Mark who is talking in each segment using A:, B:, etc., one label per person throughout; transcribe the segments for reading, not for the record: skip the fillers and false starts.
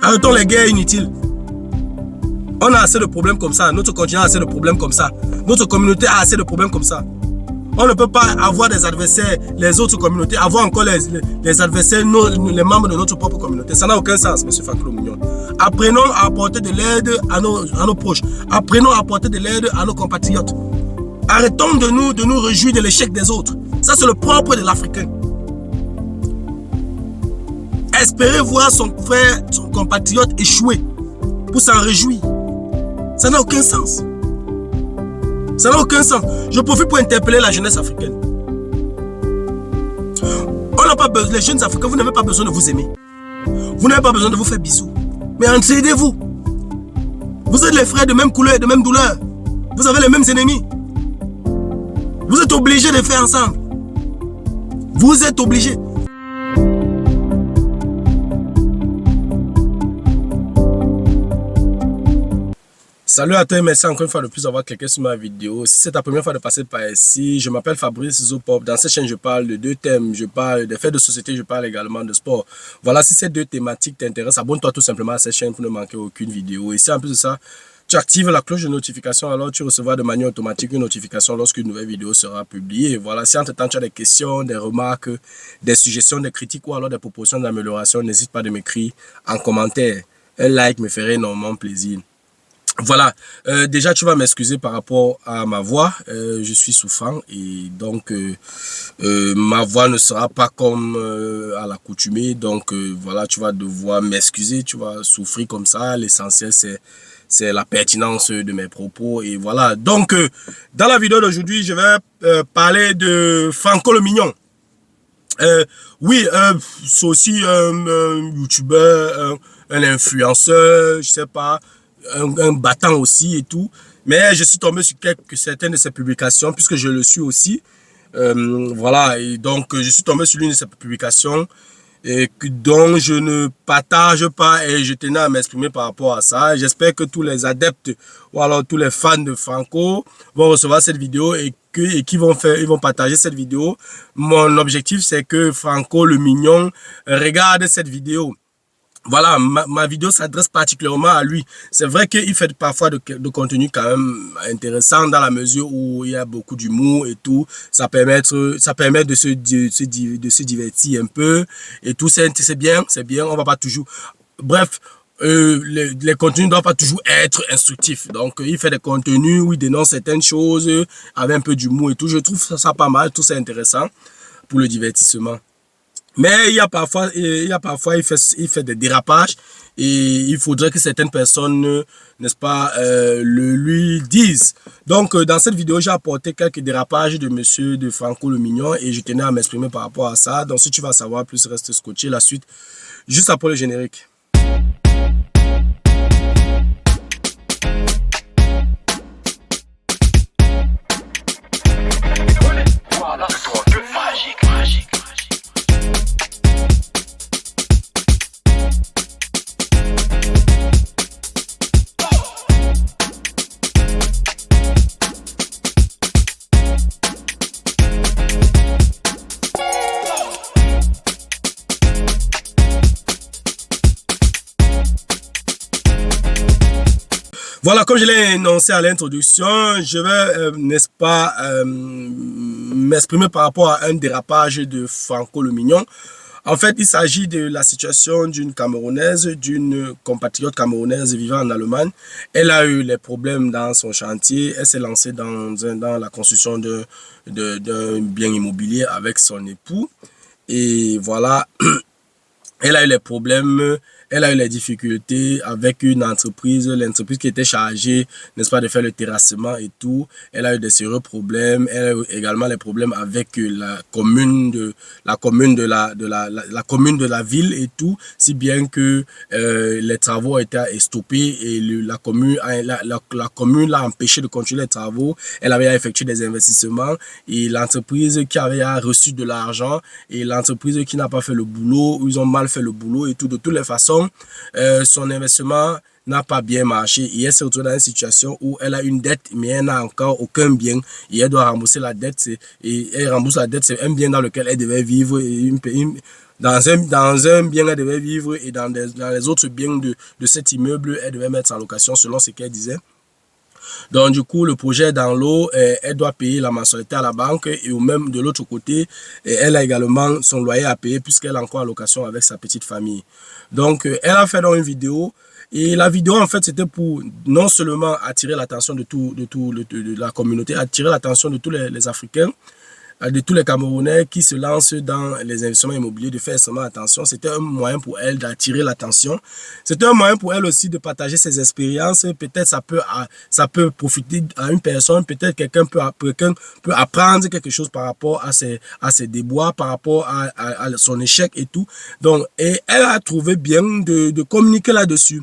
A: Arrêtons les guerres inutiles. On a assez de problèmes comme ça. Notre continent a assez de problèmes comme ça. Notre communauté a assez de problèmes comme ça. On ne peut pas avoir des adversaires, les autres communautés, avoir encore les adversaires, les membres de notre propre communauté. Ça n'a aucun sens, M. Franco Lomignon. Apprenons à apporter de l'aide à nos proches. Apprenons à apporter de l'aide à nos compatriotes. Arrêtons de nous réjouir de l'échec des autres. Ça, c'est le propre de l'Africain. Espérer voir son frère, son compatriote échouer pour s'en réjouir. Ça n'a aucun sens. Ça n'a aucun sens. Je profite pour interpeller la jeunesse africaine. On n'a pas besoin, les jeunes africains, vous n'avez pas besoin de vous aimer. Vous n'avez pas besoin de vous faire bisous. Mais entraidez-vous. Vous êtes les frères de même couleur et de même douleur. Vous avez les mêmes ennemis. Vous êtes obligés de faire ensemble. Vous êtes obligés. Salut à toi et merci encore une fois de plus d'avoir cliqué sur ma vidéo. Si c'est ta première fois de passer par ici, je m'appelle Fabrice Zopop. Dans cette chaîne, je parle de deux thèmes. Je parle des faits de société, je parle également de sport. Voilà, si ces deux thématiques t'intéressent, abonne-toi tout simplement à cette chaîne pour ne manquer aucune vidéo. Et si en plus de ça, tu actives la cloche de notification, alors tu recevras de manière automatique une notification lorsqu'une nouvelle vidéo sera publiée. Voilà, si entre-temps tu as des questions, des remarques, des suggestions, des critiques ou alors des propositions d'amélioration, n'hésite pas de m'écrire en commentaire. Un like me ferait énormément plaisir. Voilà, déjà tu vas m'excuser par rapport à ma voix, je suis souffrant et donc ma voix ne sera pas comme à l'accoutumée, donc voilà, tu vas devoir m'excuser, tu vas souffrir comme ça, l'essentiel c'est la pertinence de mes propos et voilà. Donc dans la vidéo d'aujourd'hui, je vais parler de Franco Lomignon. Oui, c'est aussi un youtubeur, un influenceur, je sais pas, un battant aussi et tout, mais je suis tombé sur certaines de ses publications puisque je le suis aussi, voilà, et donc je suis tombé sur l'une de ses publications et dont je ne partage pas et je tenais à m'exprimer par rapport à ça. J'espère que tous les adeptes ou alors tous les fans de Franco vont recevoir cette vidéo et qu'ils vont partager cette vidéo. Mon objectif c'est que Franco Lomignon regarde cette vidéo. Voilà, ma vidéo s'adresse particulièrement à lui. C'est vrai qu'il fait parfois de contenu quand même intéressant dans la mesure où il y a beaucoup d'humour et tout. Ça permet de se divertir un peu et tout. C'est bien, on va pas toujours... Bref, les contenus ne doivent pas toujours être instructifs. Donc, il fait des contenus où il dénonce certaines choses avec un peu d'humour et tout. Je trouve ça pas mal, tout c'est intéressant pour le divertissement. Mais il y a parfois il fait des dérapages et il faudrait que certaines personnes, n'est-ce pas, le lui disent. Donc dans cette vidéo, j'ai apporté quelques dérapages de Franco Lomignon et je tenais à m'exprimer par rapport à ça. Donc si tu vas savoir plus, reste scotché. La suite juste après le générique. Voilà, comme je l'ai énoncé à l'introduction, je vais, n'est-ce pas, m'exprimer par rapport à un dérapage de Franco Lomignon. En fait, il s'agit de la situation d'une Camerounaise, d'une compatriote camerounaise vivant en Allemagne. Elle a eu les problèmes dans son chantier. Elle s'est lancée dans la construction d'un bien immobilier avec son époux. Et voilà, elle a eu les problèmes. Elle a eu les difficultés avec une entreprise, l'entreprise qui était chargée, n'est-ce pas, de faire le terrassement et tout. Elle a eu des sérieux problèmes. Elle a eu également les problèmes avec la commune de la ville et tout, si bien que les travaux ont été stoppés et la commune l'a empêché de continuer les travaux. Elle avait effectué des investissements et l'entreprise qui avait reçu de l'argent et l'entreprise qui n'a pas fait le boulot, ils ont mal fait le boulot et tout. De toutes les façons, son investissement n'a pas bien marché et elle se retrouve dans une situation où elle a une dette mais elle n'a encore aucun bien et elle doit rembourser la dette et elle rembourse la dette, c'est un bien dans lequel elle devait vivre Dans un bien, elle devait vivre et dans les autres biens de cet immeuble, elle devait mettre en location selon ce qu'elle disait. Donc, du coup, le projet est dans l'eau, elle doit payer la mensualité à la banque et ou même de l'autre côté, elle a également son loyer à payer puisqu'elle est encore en location avec sa petite famille. Donc, elle a fait donc une vidéo et la vidéo, en fait, c'était pour non seulement attirer l'attention de la communauté, attirer l'attention de tous les Africains, de tous les Camerounais qui se lancent dans les investissements immobiliers, de faire extrêmement attention. C'était un moyen pour elle d'attirer l'attention. C'était un moyen pour elle aussi de partager ses expériences. Peut-être ça peut profiter à une personne. Peut-être quelqu'un peut apprendre quelque chose par rapport à ses déboires, par rapport à son échec et tout. Donc, et elle a trouvé bien de communiquer là-dessus.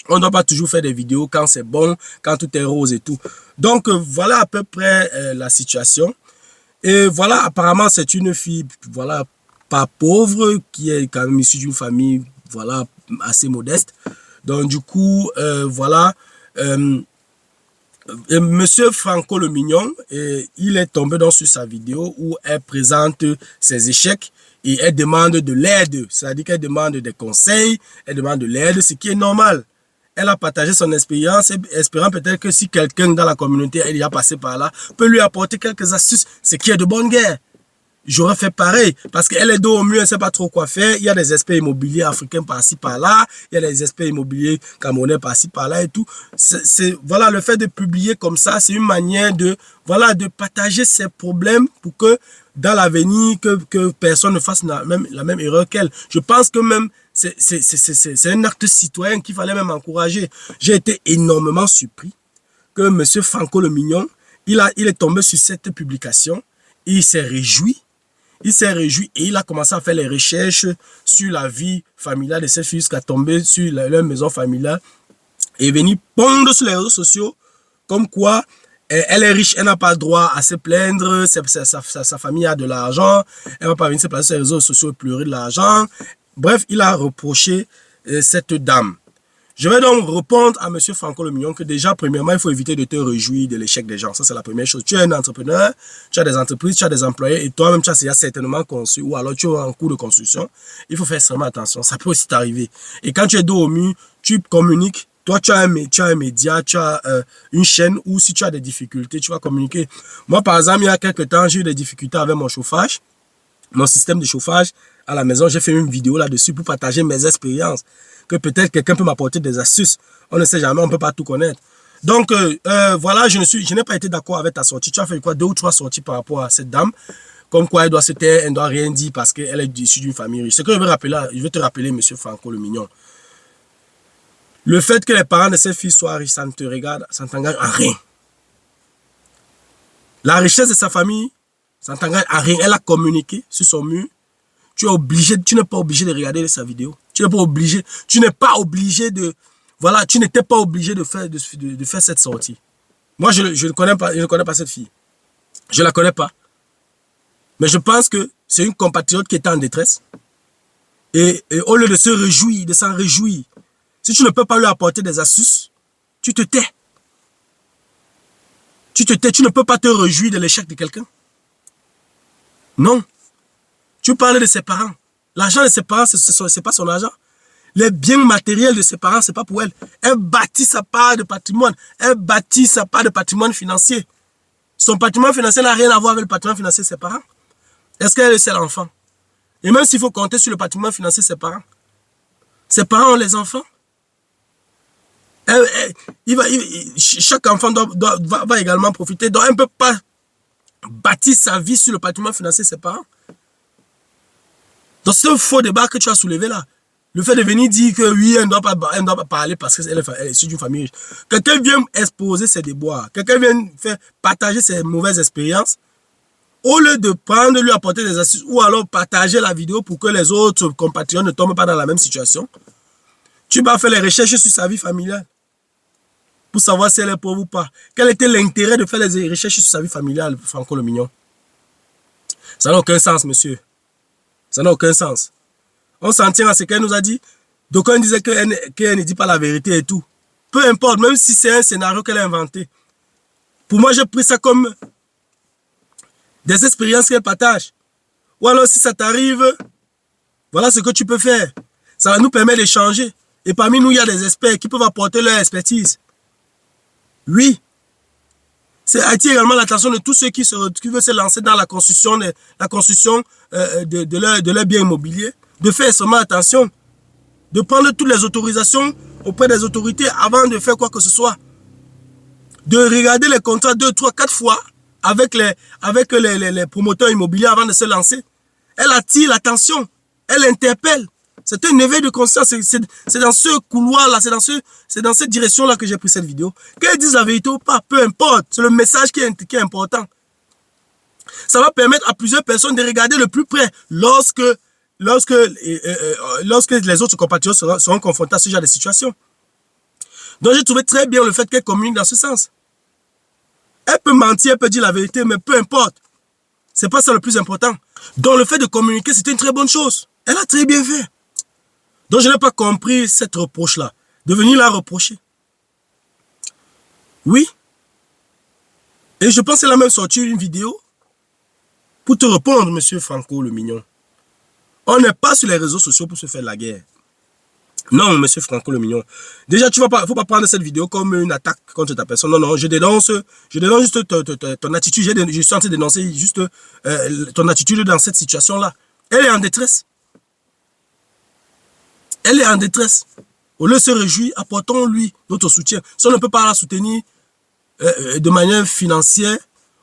A: On ne doit pas toujours faire des vidéos quand c'est bon, quand tout est rose et tout. Donc, voilà à peu près la situation. Et voilà, apparemment, c'est une fille, voilà, pas pauvre, qui est quand même issue d'une famille, voilà, assez modeste. Donc, du coup, voilà, Monsieur Franco le Mignon, il est tombé sur sa vidéo où elle présente ses échecs et elle demande de l'aide. C'est-à-dire qu'elle demande des conseils, elle demande de l'aide, ce qui est normal. Elle a partagé son expérience, espérant peut-être que si quelqu'un dans la communauté est déjà passé par là, peut lui apporter quelques astuces, ce qui est de bonne guerre. J'aurais fait pareil, parce qu'elle est dos au mur, elle ne sait pas trop quoi faire. Il y a des experts immobiliers africains par-ci, par-là. Il y a des experts immobiliers camerounais par-ci, par-là et tout. Voilà, le fait de publier comme ça, c'est une manière de partager ses problèmes pour que dans l'avenir, que personne ne fasse la même erreur qu'elle. Je pense que même c'est un acte citoyen qu'il fallait même encourager. J'ai été énormément surpris que M. Franco le Mignon, il est tombé sur cette publication. Il s'est réjoui. Il s'est réjoui et il a commencé à faire les recherches sur la vie familiale de cette fille jusqu'à tomber sur leur maison familiale et venir pondre sur les réseaux sociaux comme quoi elle est riche, elle n'a pas droit à se plaindre, sa famille a de l'argent, elle ne va pas venir se placer sur les réseaux sociaux et pleurer de l'argent. Bref, il a reproché cette dame. Je vais donc répondre à M. Franco le Mignon que déjà, premièrement, il faut éviter de te réjouir de l'échec des gens. Ça, c'est la première chose. Tu es un entrepreneur, tu as des entreprises, tu as des employés et toi-même, tu as certainement construit ou alors tu es en cours de construction. Il faut faire extrêmement attention. Ça peut aussi t'arriver. Et quand tu es dos au mur, tu communiques. Toi, tu as un média, tu as une chaîne où si tu as des difficultés, tu vas communiquer. Moi, par exemple, il y a quelques temps, j'ai eu des difficultés avec mon chauffage, mon système de chauffage à la maison. J'ai fait une vidéo là-dessus pour partager mes expériences. Que peut-être quelqu'un peut m'apporter des astuces. On ne sait jamais, on ne peut pas tout connaître. Donc, voilà, je n'ai pas été d'accord avec ta sortie. Tu as fait quoi, 2 ou 3 sorties par rapport à cette dame. Comme quoi, elle doit se taire, elle ne doit rien dire parce qu'elle est issue d'une famille riche. Ce que je veux te rappeler, M. Franco le Mignon. Le fait que les parents de cette fille soient riches, ça ne te regarde, ça ne t'engage à rien. La richesse de sa famille, ça ne t'engage à rien. Elle a communiqué sur son mur. Tu n'es pas obligé de regarder sa vidéo. Tu n'es pas obligé. Tu n'es pas obligé de. Voilà, tu n'étais pas obligé de faire cette sortie. Moi, je ne connais pas cette fille. Je ne la connais pas. Mais je pense que c'est une compatriote qui était en détresse. Et au lieu de se réjouir, de s'en réjouir, si tu ne peux pas lui apporter des astuces, tu te tais. Tu te tais, tu ne peux pas te réjouir de l'échec de quelqu'un. Non. Tu parles de ses parents. L'argent de ses parents, ce n'est pas son argent. Les biens matériels de ses parents, ce n'est pas pour elle. Elle bâtit sa part de patrimoine. Elle bâtit sa part de patrimoine financier. Son patrimoine financier n'a rien à voir avec le patrimoine financier de ses parents. Est-ce qu'elle est le seul enfant? Et même s'il faut compter sur le patrimoine financier de ses parents ont les enfants. Chaque enfant va également profiter. Donc, elle ne peut pas bâtir sa vie sur le patrimoine financier de ses parents. Donc, c'est un faux débat que tu as soulevé là. Le fait de venir dire que oui, elle ne doit pas parler parce qu'elle est issue d'une famille riche. Quelqu'un vient exposer ses déboires. Quelqu'un vient faire partager ses mauvaises expériences. Au lieu de prendre, lui apporter des astuces ou alors partager la vidéo pour que les autres compatriotes ne tombent pas dans la même situation, tu vas faire les recherches sur sa vie familiale pour savoir si elle est pauvre ou pas. Quel était l'intérêt de faire les recherches sur sa vie familiale, Franco le Mignon? Ça n'a aucun sens, monsieur. Ça n'a aucun sens. On s'en tient à ce qu'elle nous a dit. D'aucuns disaient qu'elle ne dit pas la vérité et tout. Peu importe, même si c'est un scénario qu'elle a inventé. Pour moi, j'ai pris ça comme des expériences qu'elle partage. Ou alors, si ça t'arrive, Voilà ce que tu peux faire. Ça va nous permettre d'échanger. Et parmi nous, il y a des experts qui peuvent apporter leur expertise. Oui. C'est attirer également l'attention de tous ceux qui veulent se lancer dans la construction de leur bien immobilier. De faire extrêmement attention. De prendre toutes les autorisations auprès des autorités avant de faire quoi que ce soit. De regarder les contrats 2, 3, 4 fois avec les promoteurs immobiliers avant de se lancer. Elle attire l'attention. Elle interpelle. C'est un éveil de conscience. C'est dans ce couloir-là, c'est dans cette direction-là que j'ai pris cette vidéo. Qu'elle dise la vérité ou pas, peu importe. C'est le message qui est important. Ça va permettre à plusieurs personnes de regarder de plus près lorsque les autres compatriotes seront confrontés à ce genre de situation. Donc j'ai trouvé très bien le fait qu'elle communique dans ce sens. Elle peut mentir, elle peut dire la vérité, mais peu importe. C'est pas ça le plus important. Donc le fait de communiquer, c'était une très bonne chose. Elle a très bien fait. Donc je n'ai pas compris cette reproche-là. De venir la reprocher. Oui. Et je pense qu'elle a même sorti une vidéo pour te répondre, monsieur Franco le Mignon. On n'est pas sur les réseaux sociaux pour se faire la guerre. Non, monsieur Franco le Mignon. Déjà, il ne faut pas prendre cette vidéo comme une attaque contre ta personne. Non, non, je dénonce juste ton attitude. Je suis en train de dénoncer juste ton attitude dans cette situation-là. Elle est en détresse. Elle est en détresse. Au lieu de se réjouir, apportons-lui notre soutien. Si on ne peut pas la soutenir de manière financière,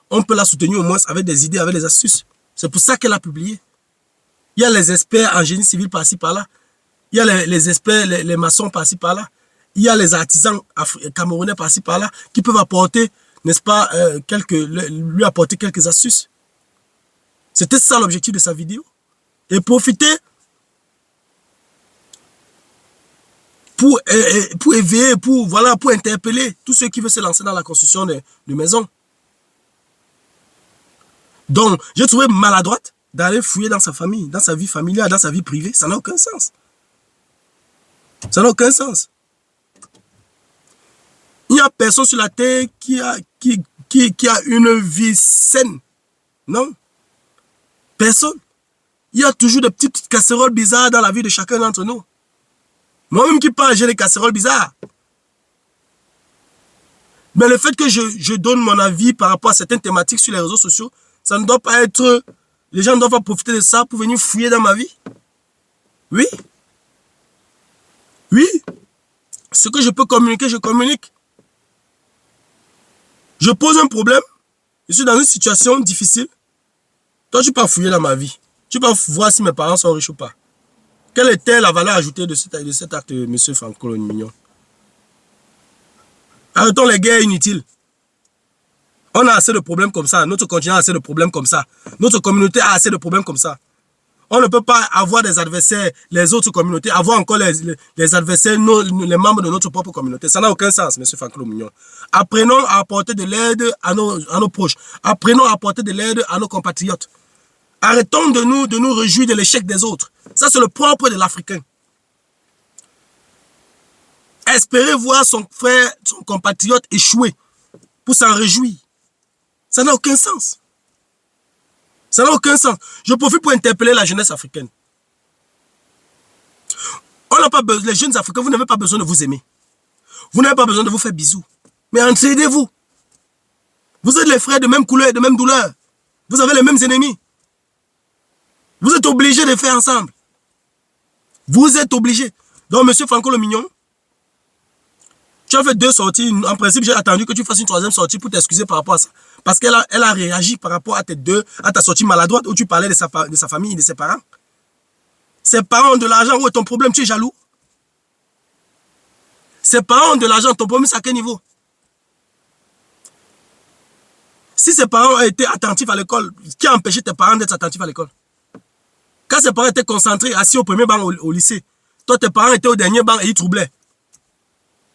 A: on peut la soutenir au moins avec des idées, avec des astuces. C'est pour ça qu'elle a publié. Il y a les experts en génie civil par-ci, par-là. Il y a les experts, les maçons par-ci, par-là. Il y a les artisans camerounais par-ci, par-là qui peuvent apporter, n'est-ce pas, lui apporter quelques astuces. C'était ça l'objectif de sa vidéo. Et profiter pour éveiller, pour interpeller tous ceux qui veulent se lancer dans la construction de maisons. Donc, j'ai trouvé maladroite d'aller fouiller dans sa famille, dans sa vie familiale, dans sa vie privée. Ça n'a aucun sens. Ça n'a aucun sens. Il n'y a personne sur la terre qui a une vie saine. Non. Personne. Il y a toujours des petites casseroles bizarres dans la vie de chacun d'entre nous. Moi-même qui parle, j'ai des casseroles bizarres. Mais le fait que je donne mon avis par rapport à certaines thématiques sur les réseaux sociaux, ça ne doit pas être... Les gens ne doivent pas profiter de ça pour venir fouiller dans ma vie. Oui. Oui. Ce que je peux communiquer, je communique. Je pose un problème. Je suis dans une situation difficile. Toi, tu peux pas fouiller dans ma vie. Tu peux pas voir si mes parents sont riches ou pas. Quelle était la valeur ajoutée de cet acte de M. Franco le Mignon? Arrêtons les guerres inutiles. On a assez de problèmes comme ça. Notre continent a assez de problèmes comme ça. Notre communauté a assez de problèmes comme ça. On ne peut pas avoir des adversaires, les autres communautés, avoir encore les adversaires, les membres de notre propre communauté. Ça n'a aucun sens, M. Franco le Mignon. Apprenons à apporter de l'aide à nos proches. Apprenons à apporter de l'aide à nos compatriotes. Arrêtons de nous réjouir de l'échec des autres. Ça, c'est le propre de l'Africain. Espérer voir son frère, son compatriote échouer pour s'en réjouir. Ça n'a aucun sens. Ça n'a aucun sens. Je profite pour interpeller la jeunesse africaine. On n'a pas besoin, les jeunes Africains, vous n'avez pas besoin de vous aimer. Vous n'avez pas besoin de vous faire bisous. Mais entraidez-vous. Vous êtes les frères de même couleur et de même douleur. Vous avez les mêmes ennemis. Vous êtes obligés de faire ensemble. Vous êtes obligés. Donc, M. Franco le Mignon, tu as fait 2 sorties. En principe, j'ai attendu que tu fasses une 3e sortie pour t'excuser par rapport à ça. Parce qu'elle a réagi par rapport à ta sortie maladroite où tu parlais de sa famille et de ses parents. Ses parents ont de l'argent. Où est ton problème? Tu es jaloux. Ses parents ont de l'argent. Ton problème, c'est à quel niveau? Si ses parents ont été attentifs à l'école, qui a empêché tes parents d'être attentifs à l'école? Quand ses parents étaient concentrés, assis au premier banc au lycée, toi, tes parents étaient au dernier banc et ils troublaient.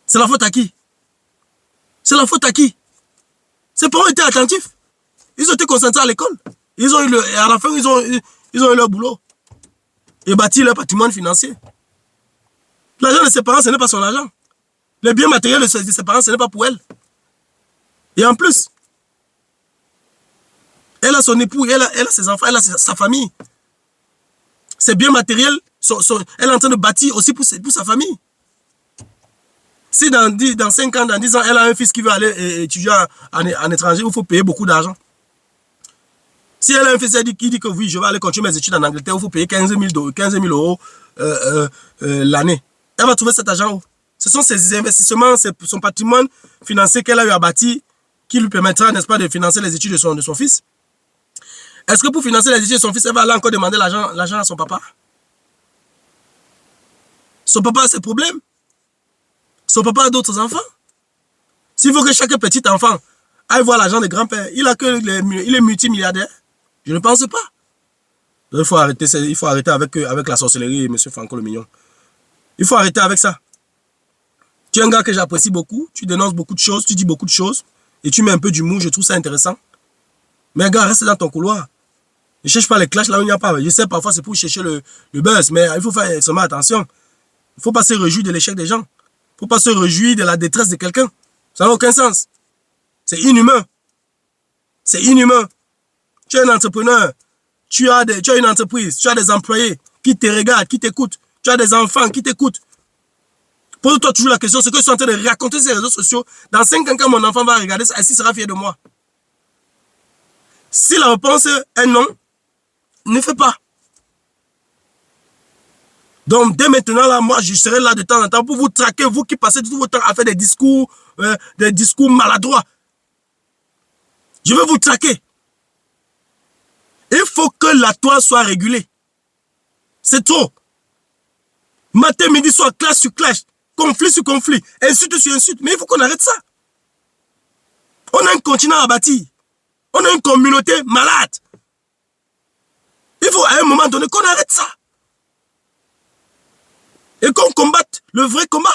A: C'est la faute à qui? C'est la faute à qui? Ses parents étaient attentifs. Ils ont été concentrés à l'école. Et à la fin, ils ont eu leur boulot. Et bâti leur patrimoine financier. L'argent de ses parents, ce n'est pas son argent. Les biens matériels de ses parents, ce n'est pas pour elle. Et en plus, elle a son époux, elle a ses enfants, elle a sa famille. Ses biens matériels, elle est en train de bâtir aussi pour sa famille. Si dans 5 ans, dans 10 ans, elle a un fils qui veut aller étudier en étranger, il faut payer beaucoup d'argent. Si elle a un fils qui dit que oui, je vais aller continuer mes études en Angleterre, il faut payer 15 000 euros l'année. Elle va trouver cet argent où? Ce sont ses investissements, son patrimoine financier qu'elle a eu à bâtir qui lui permettra, n'est-ce pas, de financer les études de son fils. Est-ce que pour financer les études de son fils, elle va aller encore demander l'argent à son papa? Son papa a ses problèmes. Son papa a d'autres enfants. S'il faut que chaque petit enfant aille voir l'argent des grands-pères, il est multimilliardaire. Je ne pense pas. Donc, il faut arrêter avec la sorcellerie, M. Franco le Mignon. Il faut arrêter avec ça. Tu es un gars que j'apprécie beaucoup, tu dénonces beaucoup de choses, tu dis beaucoup de choses, et tu mets un peu d'humour, je trouve ça intéressant. Mais gars, reste dans ton couloir. Ne cherche pas les clashs là où il n'y a pas. Je sais, parfois c'est pour chercher le buzz, mais il faut faire extrêmement attention. Il ne faut pas se réjouir de l'échec des gens. Il ne faut pas se réjouir de la détresse de quelqu'un. Ça n'a aucun sens. C'est inhumain. C'est inhumain. Tu es un entrepreneur. Tu as une entreprise. Tu as des employés qui te regardent, qui t'écoutent. Tu as des enfants qui t'écoutent. Pose-toi toujours la question, ce que je suis en train de raconter sur les réseaux sociaux, dans 5 ans, quand mon enfant va regarder ça, est-ce qu'il sera fier de moi? Si la réponse est non, ne fais pas. Donc, dès maintenant, là, moi, je serai là de temps en temps pour vous traquer, vous qui passez tout votre temps à faire des discours maladroits. Je vais vous traquer. Il faut que la toile soit régulée. C'est trop. Matin, midi, soir, clash sur clash, conflit sur conflit, insulte sur insulte. Mais il faut qu'on arrête ça. On a un continent à bâtir. On a une communauté malade. Il faut à un moment donné qu'on arrête ça. Et qu'on combatte le vrai combat.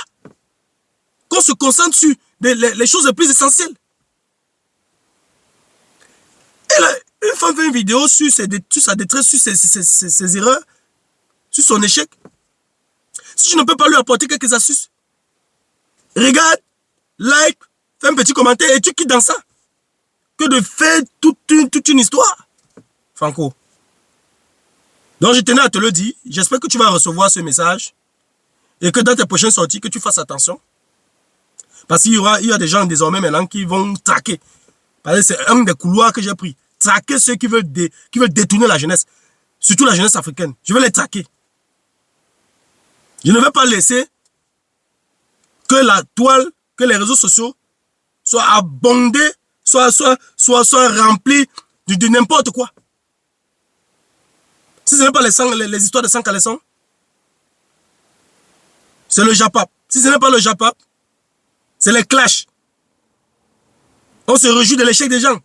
A: Qu'on se concentre sur les choses les plus essentielles. Et là, une femme fait une vidéo sur sa détresse, sur ses erreurs, sur son échec. Si je ne peux pas lui apporter quelques astuces, regarde, like, fais un petit commentaire et tu quittes dans ça. Que de faire toute une histoire. Franco. Donc je tenais à te le dire. J'espère que tu vas recevoir ce message. Et que dans tes prochaines sorties, que tu fasses attention. Parce qu'il y a des gens désormais maintenant qui vont traquer. Parce que c'est un des couloirs que j'ai pris. Traquer ceux qui veulent détourner la jeunesse. Surtout la jeunesse africaine. Je vais les traquer. Je ne vais pas laisser que la toile, que les réseaux sociaux soient abondés, soient remplis de n'importe quoi. Si ce n'est pas les histoires de sang caleçon, c'est le Japap. Si ce n'est pas le Japap, c'est les clashs. On se réjouit de l'échec des gens.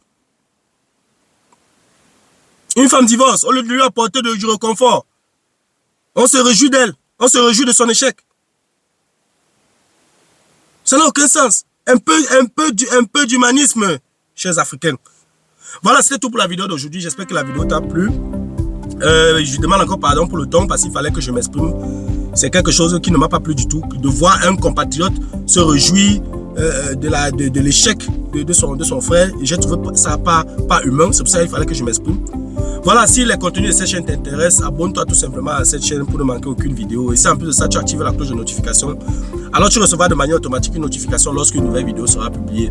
A: Une femme divorce, au lieu de lui apporter du réconfort, on se réjouit d'elle. On se réjouit de son échec. Ça n'a aucun sens. Un peu d'humanisme, chers Africains. Voilà, c'était tout pour la vidéo d'aujourd'hui. J'espère que la vidéo t'a plu. Je demande encore pardon pour le ton parce qu'il fallait que je m'exprime. C'est quelque chose qui ne m'a pas plu du tout. De voir un compatriote se réjouir de l'échec de son frère. J'ai trouvé ça pas humain. C'est pour ça qu'il fallait que je m'exprime. Voilà, si les contenus de cette chaîne t'intéressent, abonne-toi tout simplement à cette chaîne pour ne manquer aucune vidéo. Et si en plus de ça, tu actives la cloche de notification, alors tu recevras de manière automatique une notification lorsqu'une nouvelle vidéo sera publiée.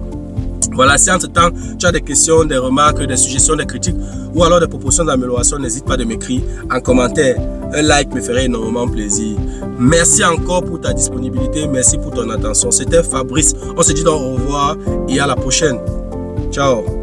A: Voilà, si entre-temps, tu as des questions, des remarques, des suggestions, des critiques ou alors des propositions d'amélioration, n'hésite pas de m'écrire en commentaire. Un like me ferait énormément plaisir. Merci encore pour ta disponibilité. Merci pour ton attention. C'était Fabrice. On se dit donc au revoir et à la prochaine. Ciao.